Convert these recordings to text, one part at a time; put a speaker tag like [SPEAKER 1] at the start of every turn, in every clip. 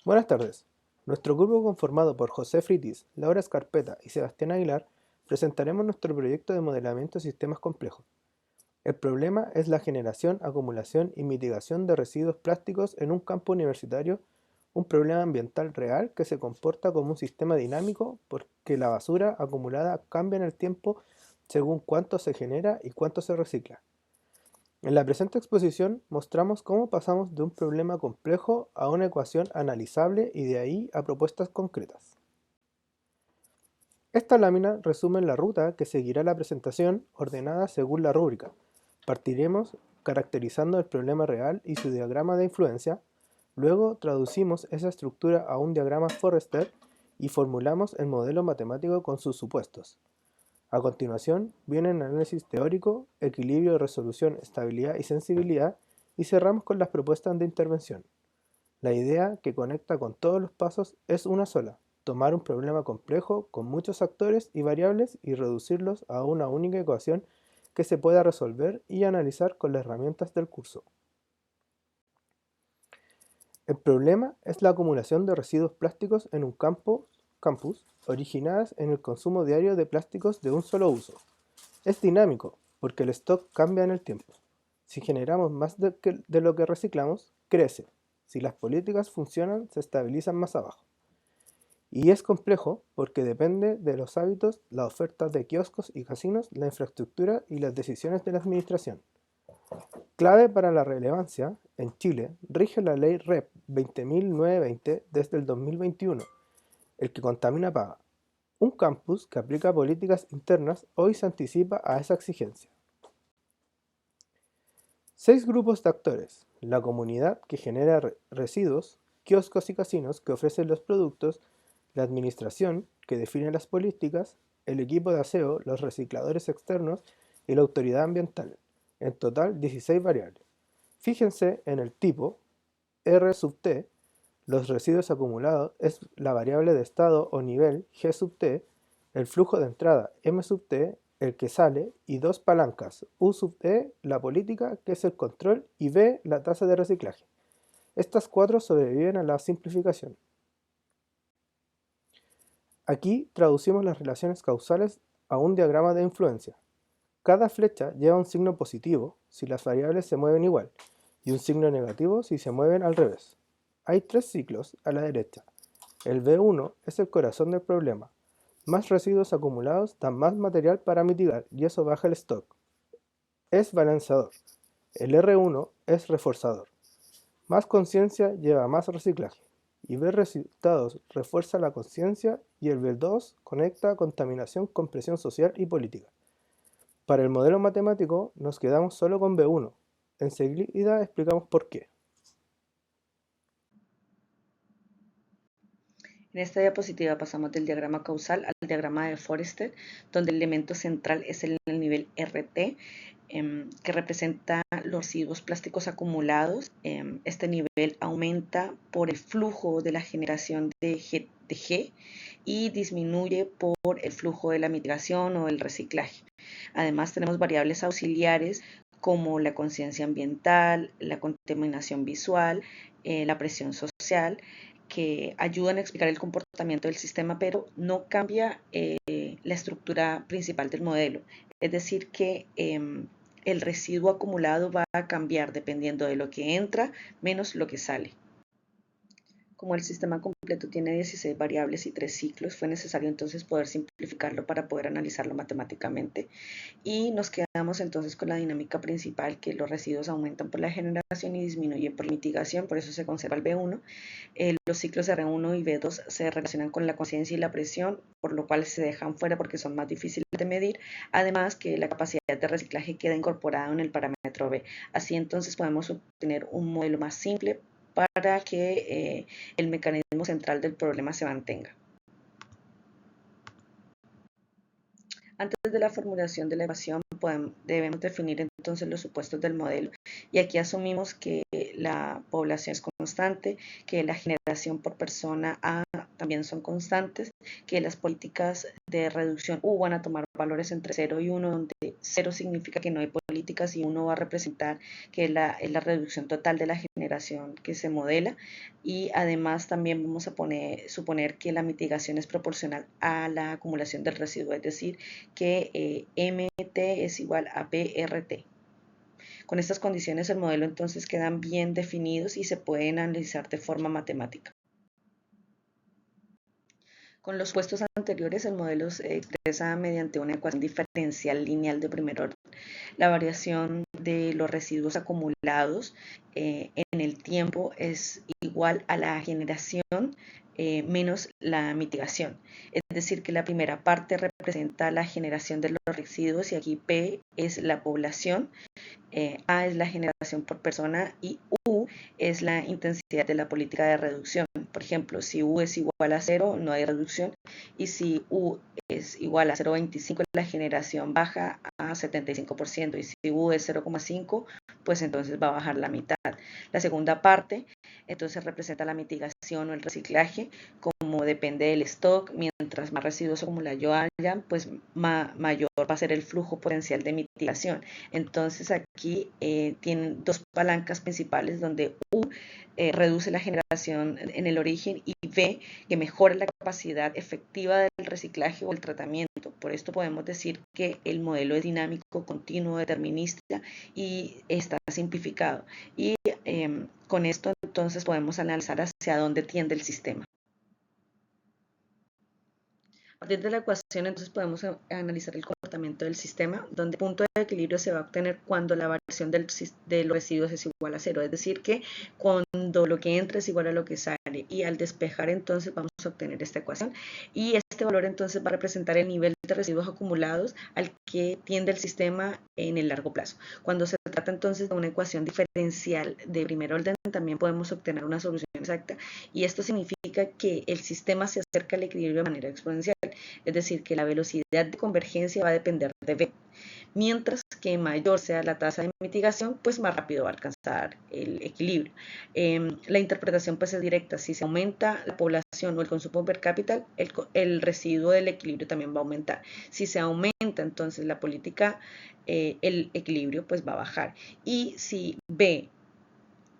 [SPEAKER 1] Buenas tardes. Nuestro grupo conformado por José Fritis, Laura Escarpeta y Sebastián Aguilar presentaremos nuestro proyecto de modelamiento de sistemas complejos. El problema es la generación, acumulación y mitigación de residuos plásticos en un campo universitario, un problema ambiental real que se comporta como un sistema dinámico porque la basura acumulada cambia en el tiempo según cuánto se genera y cuánto se recicla. En la presente exposición mostramos cómo pasamos de un problema complejo a una ecuación analizable y de ahí a propuestas concretas. Esta lámina resume la ruta que seguirá la presentación ordenada según la rúbrica. Partiremos caracterizando el problema real y su diagrama de influencia, luego traducimos esa estructura a un diagrama Forrester y formulamos el modelo matemático con sus supuestos. A continuación viene el análisis teórico, equilibrio, resolución, estabilidad y sensibilidad y cerramos con las propuestas de intervención. La idea que conecta con todos los pasos es una sola: tomar un problema complejo con muchos actores y variables y reducirlos a una única ecuación que se pueda resolver y analizar con las herramientas del curso. El problema es la acumulación de residuos plásticos en un campus originadas en el consumo diario de plásticos de un solo uso. Es dinámico, porque el stock cambia en el tiempo. Si generamos más de lo que reciclamos, crece. Si las políticas funcionan, se estabilizan más abajo. Y es complejo porque depende de los hábitos, la oferta de kioscos y casinos, la infraestructura y las decisiones de la administración. Clave para la relevancia, en Chile, rige la ley REP 20.920 desde el 2021, el que contamina paga. Un campus que aplica políticas internas hoy se anticipa a esa exigencia. 6 grupos de actores: la comunidad que genera residuos, kioscos y casinos que ofrecen los productos, la administración que define las políticas, el equipo de aseo, los recicladores externos y la autoridad ambiental. En total 16 variables. Fíjense en el tipo R sub t, los residuos acumulados es la variable de estado o nivel G sub t, el flujo de entrada M sub t, el que sale, y dos palancas U sub t, la política, que es el control, y B, la tasa de reciclaje. Estas cuatro sobreviven a la simplificación. Aquí traducimos las relaciones causales a un diagrama de influencia. Cada flecha lleva un signo positivo si las variables se mueven igual y un signo negativo si se mueven al revés. Hay 3 ciclos a la derecha. El B1 es el corazón del problema. Más residuos acumulados dan más material para mitigar y eso baja el stock. Es balanceador. El R1 es reforzador. Más conciencia lleva a más reciclaje. Y ver resultados refuerza la conciencia y el B2 conecta contaminación con presión social y política. Para el modelo matemático nos quedamos solo con B1. Enseguida explicamos por qué.
[SPEAKER 2] En esta diapositiva pasamos del diagrama causal al diagrama de Forrester, donde el elemento central es el nivel RT, que representa los residuos plásticos acumulados. Este nivel aumenta por el flujo de la generación de G y disminuye por el flujo de la mitigación o el reciclaje. Además, tenemos variables auxiliares como la conciencia ambiental, la contaminación visual, la presión social, que ayudan a explicar el comportamiento del sistema, pero no cambia la estructura principal del modelo. Es decir, que el residuo acumulado va a cambiar dependiendo de lo que entra menos lo que sale. Como el sistema completo tiene 16 variables y 3 ciclos, fue necesario entonces poder simplificarlo para poder analizarlo matemáticamente. Y nos quedamos entonces con la dinámica principal, que los residuos aumentan por la generación y disminuyen por mitigación, por eso se conserva el B1. Los ciclos R1 y B2 se relacionan con la conciencia y la presión, por lo cual se dejan fuera porque son más difíciles de medir. Además que la capacidad de reciclaje queda incorporada en el parámetro B. Así entonces podemos obtener un modelo más simple para que el mecanismo central del problema se mantenga. Antes de la formulación de la ecuación debemos definir entonces los supuestos del modelo, y aquí asumimos que la población es constante, que la generación por persona A también son constantes, que las políticas de reducción U van a tomar valores entre 0 y 1, donde 0 significa que no hay políticas y 1 va a representar que es la reducción total de la generación generación que se modela, y además también vamos a suponer que la mitigación es proporcional a la acumulación del residuo, es decir, que MT es igual a BRT. Con estas condiciones el modelo entonces quedan bien definidos y se pueden analizar de forma matemática. Con los puestos anteriores, el modelo se expresa mediante una ecuación diferencial lineal de primer orden. La variación de los residuos acumulados en el tiempo es igual a la generación menos la mitigación. Es decir, que la primera parte representa la generación de los residuos y aquí P es la población, A es la generación por persona y U es la intensidad de la política de reducción. Por ejemplo, si U es igual a 0, no hay reducción, y si U es igual a 0,25, la generación baja a 75%, y si U es 0,5, pues entonces va a bajar la mitad. La segunda parte entonces representa la mitigación o el reciclaje. Como depende del stock, mientras más residuos acumulados haya, pues mayor va a ser el flujo potencial de mitigación. Entonces aquí tienen dos palancas principales donde U reduce la generación en el origen y B que mejora la capacidad efectiva del reciclaje o el tratamiento. Por esto podemos decir que el modelo es dinámico, continuo, determinista y está simplificado. Y con esto entonces podemos analizar hacia dónde tiende el sistema. A partir de la ecuación entonces podemos analizar el comportamiento del sistema, donde el punto de equilibrio se va a obtener cuando la variación de los residuos es igual a 0, es decir que cuando lo que entra es igual a lo que sale, y al despejar entonces vamos a obtener esta ecuación, y este valor entonces va a representar el nivel de residuos acumulados al que tiende el sistema en el largo plazo. Cuando se trata entonces de una ecuación diferencial de primer orden, también podemos obtener una solución exacta, y esto significa que el sistema se acerca al equilibrio de manera exponencial. Es decir, que la velocidad de convergencia va a depender de V. Mientras que mayor sea la tasa de mitigación, pues más rápido va a alcanzar el equilibrio. La interpretación pues es directa. Si se aumenta la población o el consumo per cápita, el residuo del equilibrio también va a aumentar. Si se aumenta entonces la política, el equilibrio pues va a bajar. Y si B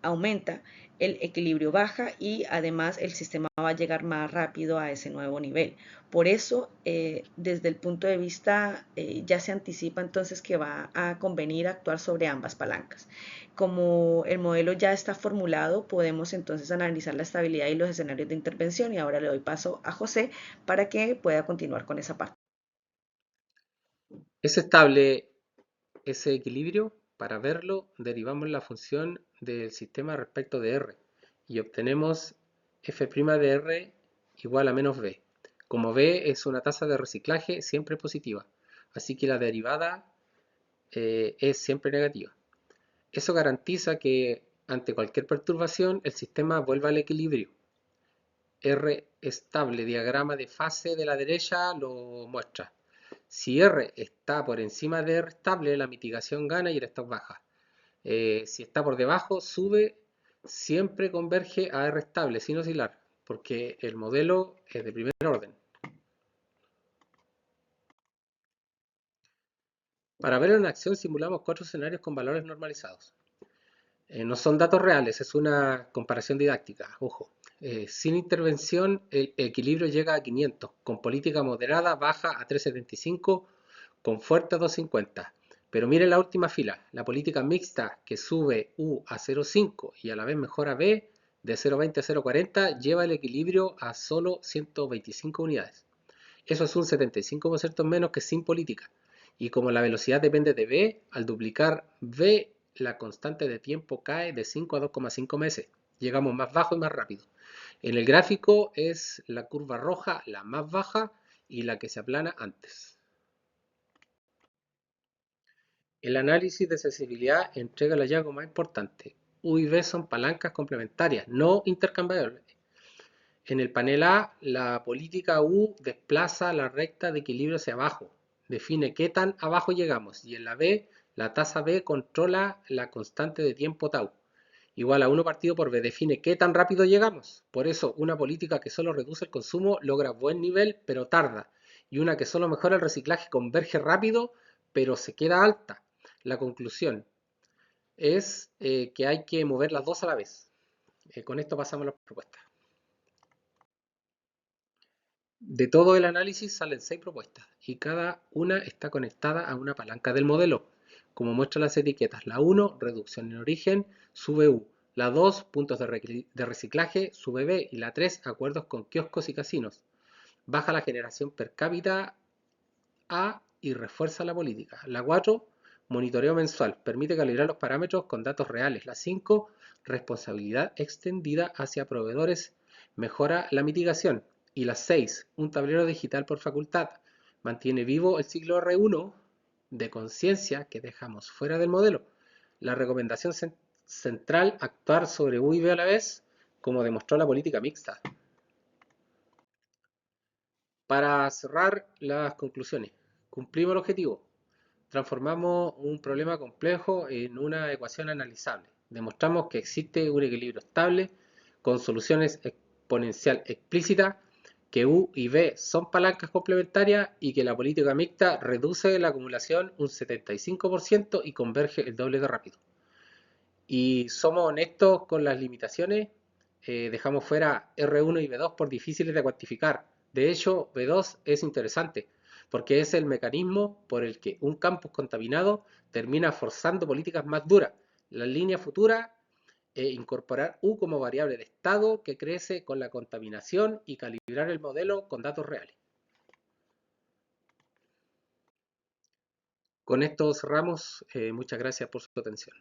[SPEAKER 2] aumenta, el equilibrio baja y además el sistema va a llegar más rápido a ese nuevo nivel. Por eso, desde el punto de vista, ya se anticipa entonces que va a convenir actuar sobre ambas palancas. Como el modelo ya está formulado, podemos entonces analizar la estabilidad y los escenarios de intervención, y ahora le doy paso a José para que pueda continuar con esa parte.
[SPEAKER 3] Es estable ese equilibrio. Para verlo, derivamos la función del sistema respecto de R y obtenemos f' de R igual a menos B. Como B es una tasa de reciclaje siempre positiva, así que la derivada es siempre negativa. Eso garantiza que ante cualquier perturbación el sistema vuelva al equilibrio. R estable, diagrama de fase de la derecha lo muestra. Si R está por encima de R estable, la mitigación gana y el stock baja. Si está por debajo, sube, siempre converge a R estable, sin oscilar, porque el modelo es de primer orden. Para verlo en acción simulamos 4 escenarios con valores normalizados. No son datos reales, es una comparación didáctica, ojo. Sin intervención, el equilibrio llega a 500, con política moderada baja a 375, con fuerte a 250. Pero miren la última fila, la política mixta que sube U a 0,5 y a la vez mejora B de 0,20 a 0,40 lleva el equilibrio a solo 125 unidades. Eso es un 75% menos que sin política. Y como la velocidad depende de B, al duplicar B la constante de tiempo cae de 5 a 2,5 meses. Llegamos más bajo y más rápido. En el gráfico es la curva roja la más baja y la que se aplana antes. El análisis de sensibilidad entrega el hallazgo más importante. U y B son palancas complementarias, no intercambiables. En el panel A, la política U desplaza la recta de equilibrio hacia abajo, define qué tan abajo llegamos, y en la B, la tasa B controla la constante de tiempo tau, igual a 1 partido por B, define qué tan rápido llegamos. Por eso, una política que solo reduce el consumo logra buen nivel, pero tarda, y una que solo mejora el reciclaje converge rápido, pero se queda alta. La conclusión, es que hay que mover las dos a la vez. Con esto pasamos a las propuestas. De todo el análisis salen 6 propuestas y cada una está conectada a una palanca del modelo, como muestran las etiquetas. La 1, reducción en origen, sube U. La 2, puntos de reciclaje, sube B. Y la 3, acuerdos con kioscos y casinos. Baja la generación per cápita A y refuerza la política. La 4, monitoreo mensual, permite calibrar los parámetros con datos reales. La 5, responsabilidad extendida hacia proveedores, mejora la mitigación. Y la 6, un tablero digital por facultad, mantiene vivo el ciclo R1 de conciencia que dejamos fuera del modelo. La recomendación central, actuar sobre U y B a la vez, como demostró la política mixta. Para cerrar las conclusiones, cumplimos el objetivo. Transformamos un problema complejo en una ecuación analizable. Demostramos que existe un equilibrio estable con soluciones exponencial explícitas, que U y B son palancas complementarias y que la política mixta reduce la acumulación un 75% y converge el doble de rápido. Y somos honestos con las limitaciones, dejamos fuera R1 y B2 por difíciles de cuantificar. De hecho, B2 es interesante porque es el mecanismo por el que un campus contaminado termina forzando políticas más duras. La línea futura es incorporar U como variable de estado que crece con la contaminación y calibrar el modelo con datos reales. Con esto cerramos. Muchas gracias por su atención.